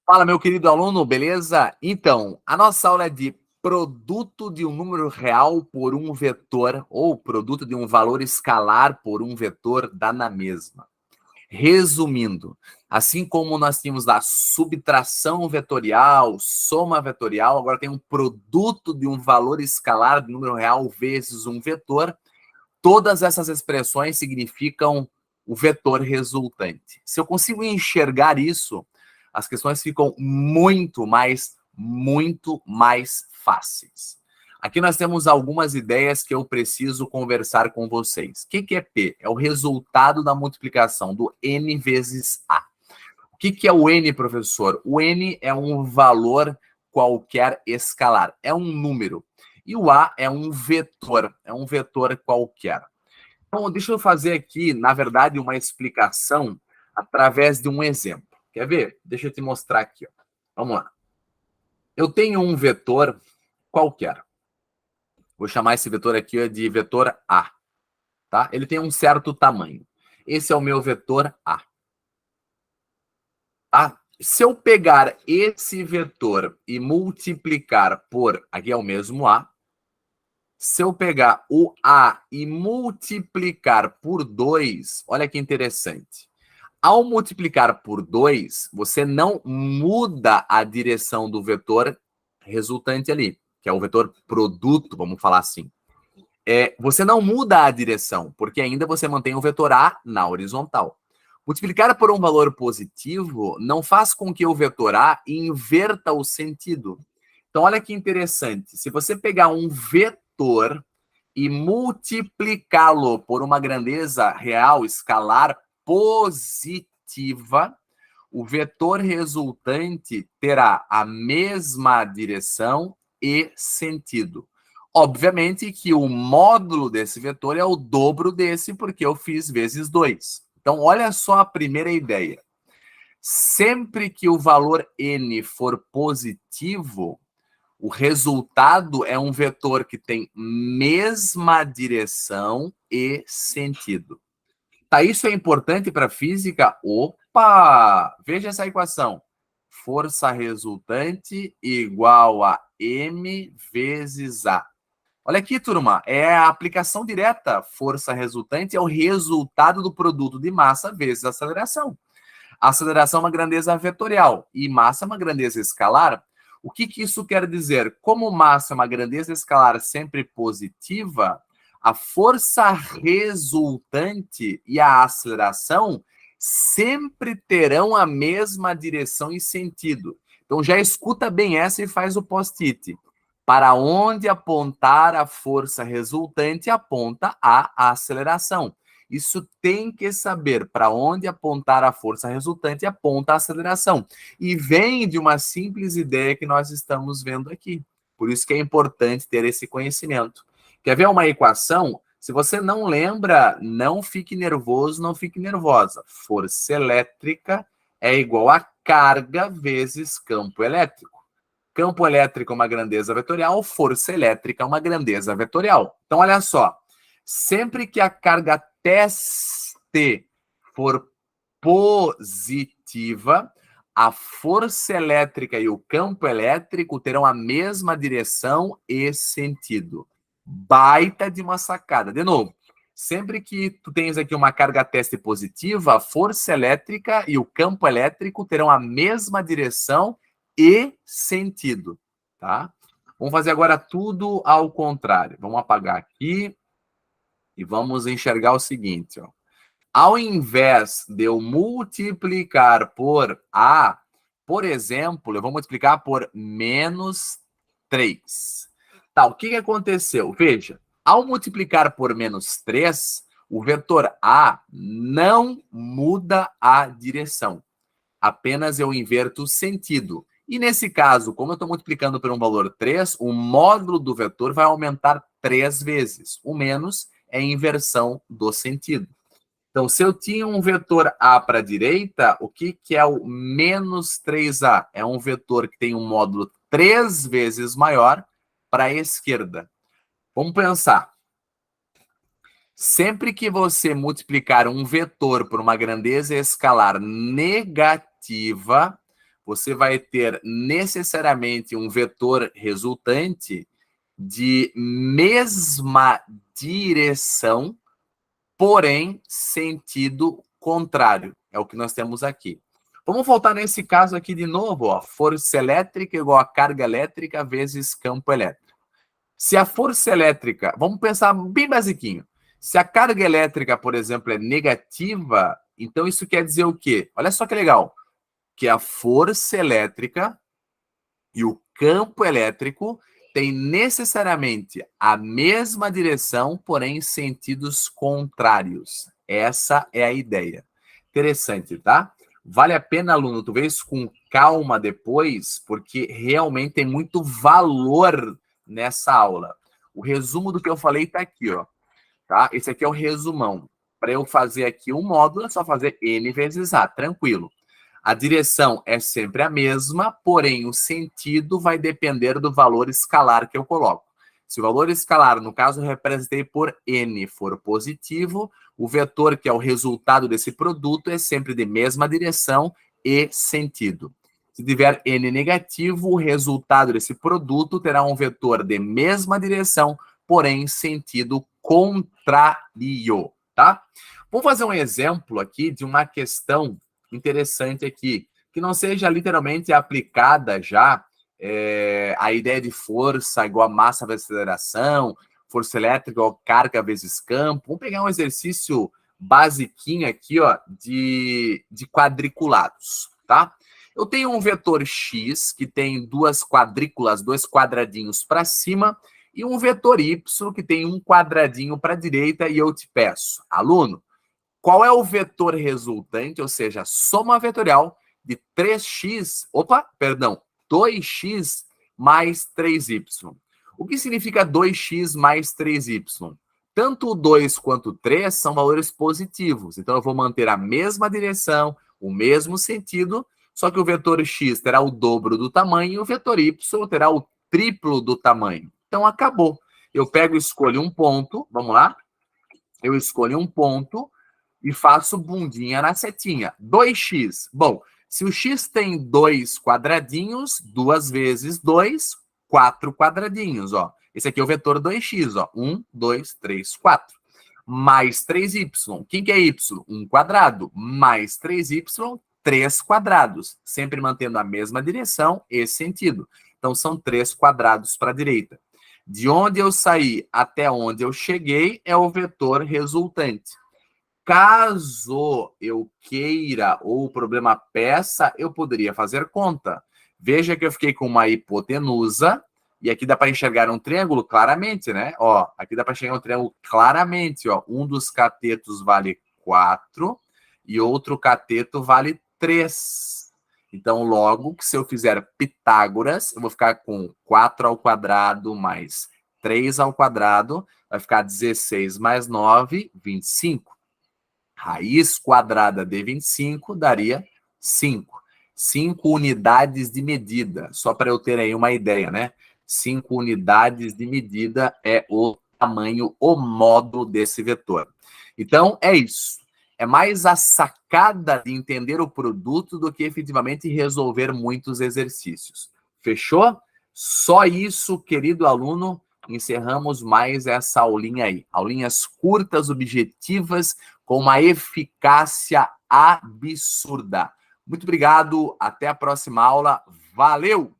Fala, meu querido aluno, beleza? Então, a nossa aula é de produto de um número real por um vetor ou produto de um valor escalar por um vetor dá na mesma. Resumindo, assim como nós tínhamos lá subtração vetorial, soma vetorial, agora tem um produto de um valor escalar de número real vezes um vetor. Todas essas expressões significam o vetor resultante. Se eu consigo enxergar isso, as questões ficam muito mais fáceis. Aqui nós temos algumas ideias que eu preciso conversar com vocês. O que é P? É o resultado da multiplicação do N vezes A. O que é o N, professor? O N é um valor qualquer escalar, é um número. E o A é um vetor qualquer. Então, deixa eu fazer aqui, na verdade, uma explicação através de um exemplo. Quer ver? Deixa eu te mostrar aqui. Ó. Vamos lá. Eu tenho um vetor qualquer. Vou chamar esse vetor aqui de vetor A. Tá? Ele tem um certo tamanho. Esse é o meu vetor A. Tá? Se eu pegar esse vetor e multiplicar por, aqui é o mesmo A, se eu pegar o A e multiplicar por 2, olha que interessante. Ao multiplicar por 2, você não muda a direção do vetor resultante ali, que é o vetor produto, vamos falar assim. Você não muda a direção, porque ainda você mantém o vetor A na horizontal. Multiplicar por um valor positivo não faz com que o vetor A inverta o sentido. Então, olha que interessante. Se você pegar um vetor e multiplicá-lo por uma grandeza real, escalar, positiva, o vetor resultante terá a mesma direção e sentido. Obviamente que o módulo desse vetor é o dobro desse, porque eu fiz vezes 2. Então, olha só a primeira ideia. Sempre que o valor n for positivo, o resultado é um vetor que tem mesma direção e sentido. Tá, isso é importante para a física? Opa! Veja essa equação. Força resultante igual a m vezes A. Olha aqui, turma, é a aplicação direta. Força resultante é o resultado do produto de massa vezes aceleração. A aceleração é uma grandeza vetorial e massa é uma grandeza escalar. O que isso quer dizer? Como massa é uma grandeza escalar sempre positiva, a força resultante e a aceleração sempre terão a mesma direção e sentido. Então já escuta bem essa e faz o post-it. Para onde apontar a força resultante, aponta a aceleração. Isso tem que saber para onde apontar a força resultante, aponta a aceleração. E vem de uma simples ideia que nós estamos vendo aqui. Por isso que é importante ter esse conhecimento. Quer ver uma equação? Se você não lembra, não fique nervoso, não fique nervosa. Força elétrica é igual a carga vezes campo elétrico. Campo elétrico é uma grandeza vetorial, força elétrica é uma grandeza vetorial. Então, olha só. Sempre que a carga teste for positiva, a força elétrica e o campo elétrico terão a mesma direção e sentido. Baita de uma sacada. De novo, sempre que tu tens aqui uma carga teste positiva, a força elétrica e o campo elétrico terão a mesma direção e sentido, tá? Vamos fazer agora tudo ao contrário. Vamos apagar aqui e vamos enxergar o seguinte, ó. Ao invés de eu multiplicar por A, por exemplo, eu vou multiplicar por menos 3. Tá, o que aconteceu? Veja, ao multiplicar por menos 3, o vetor A não muda a direção. Apenas eu inverto o sentido. E nesse caso, como eu estou multiplicando por um valor 3, o módulo do vetor vai aumentar 3 vezes. O menos é a inversão do sentido. Então, se eu tinha um vetor A para a direita, o que é o menos 3A? É um vetor que tem um módulo 3 vezes maior para a esquerda. Vamos pensar. Sempre que você multiplicar um vetor por uma grandeza escalar negativa, você vai ter necessariamente um vetor resultante de mesma direção, porém sentido contrário. É o que nós temos aqui. Vamos voltar nesse caso aqui de novo, ó. Força elétrica igual a carga elétrica vezes campo elétrico. Se a força elétrica, vamos pensar bem basiquinho. Se a carga elétrica, por exemplo, é negativa, então isso quer dizer o quê? Olha só que legal. Que a força elétrica e o campo elétrico têm necessariamente a mesma direção, porém sentidos contrários. Essa é a ideia. Interessante, tá? Vale a pena, aluno, tu vê isso com calma depois, porque realmente tem muito valor nessa aula. O resumo do que eu falei está aqui, ó. Tá? Esse aqui é o resumão. Para eu fazer aqui um módulo, é só fazer N vezes A, tranquilo. A direção é sempre a mesma, porém o sentido vai depender do valor escalar que eu coloco. Se o valor escalar, no caso eu representei por N, for positivo, o vetor que é o resultado desse produto é sempre de mesma direção e sentido. Se tiver N negativo, o resultado desse produto terá um vetor de mesma direção, porém sentido contrário, tá? Vou fazer um exemplo aqui de uma questão interessante aqui, que não seja literalmente aplicada já a ideia de força igual a massa vezes aceleração, força elétrica igual carga vezes campo. Vamos pegar um exercício basiquinho aqui, ó, de quadriculados, tá? Eu tenho um vetor X que tem duas quadrículas, dois quadradinhos para cima, e um vetor Y que tem um quadradinho para a direita, e eu te peço, aluno, qual é o vetor resultante, ou seja, a soma vetorial de 2x mais 3y. O que significa 2x mais 3y? Tanto o 2 quanto o 3 são valores positivos, então eu vou manter a mesma direção, o mesmo sentido, só que o vetor x terá o dobro do tamanho e o vetor y terá o triplo do tamanho. Então acabou. Eu pego e escolho um ponto, vamos lá? Eu escolho um ponto e faço bundinha na setinha. 2x. Bom, se o x tem 2 quadradinhos, 2 vezes 2, 4 quadradinhos, ó. Esse aqui é o vetor 2x, ó. 1, 2, 3, 4. Mais 3y. Quem que é y? 1 quadrado. Mais 3y, 3 quadrados. Sempre mantendo a mesma direção e sentido. Então, são 3 quadrados para a direita. De onde eu saí até onde eu cheguei é o vetor resultante. Caso eu queira ou o problema peça, eu poderia fazer conta. Veja que eu fiquei com uma hipotenusa, e aqui dá para enxergar um triângulo claramente, né? Ó, aqui dá para enxergar um triângulo claramente, ó. Um dos catetos vale 4 e outro cateto vale 3. Então, logo que se eu fizer Pitágoras, eu vou ficar com 4 ao quadrado mais 3 ao quadrado, vai ficar 16 mais 9, 25. Raiz quadrada de 25 daria 5. 5 unidades de medida, só para eu ter aí uma ideia, né? 5 unidades de medida é o tamanho, o módulo desse vetor. Então, é isso. É mais a sacada de entender o produto do que efetivamente resolver muitos exercícios. Fechou? Só isso, querido aluno. Encerramos mais essa aulinha aí. Aulinhas curtas, objetivas, com uma eficácia absurda. Muito obrigado, até a próxima aula. Valeu!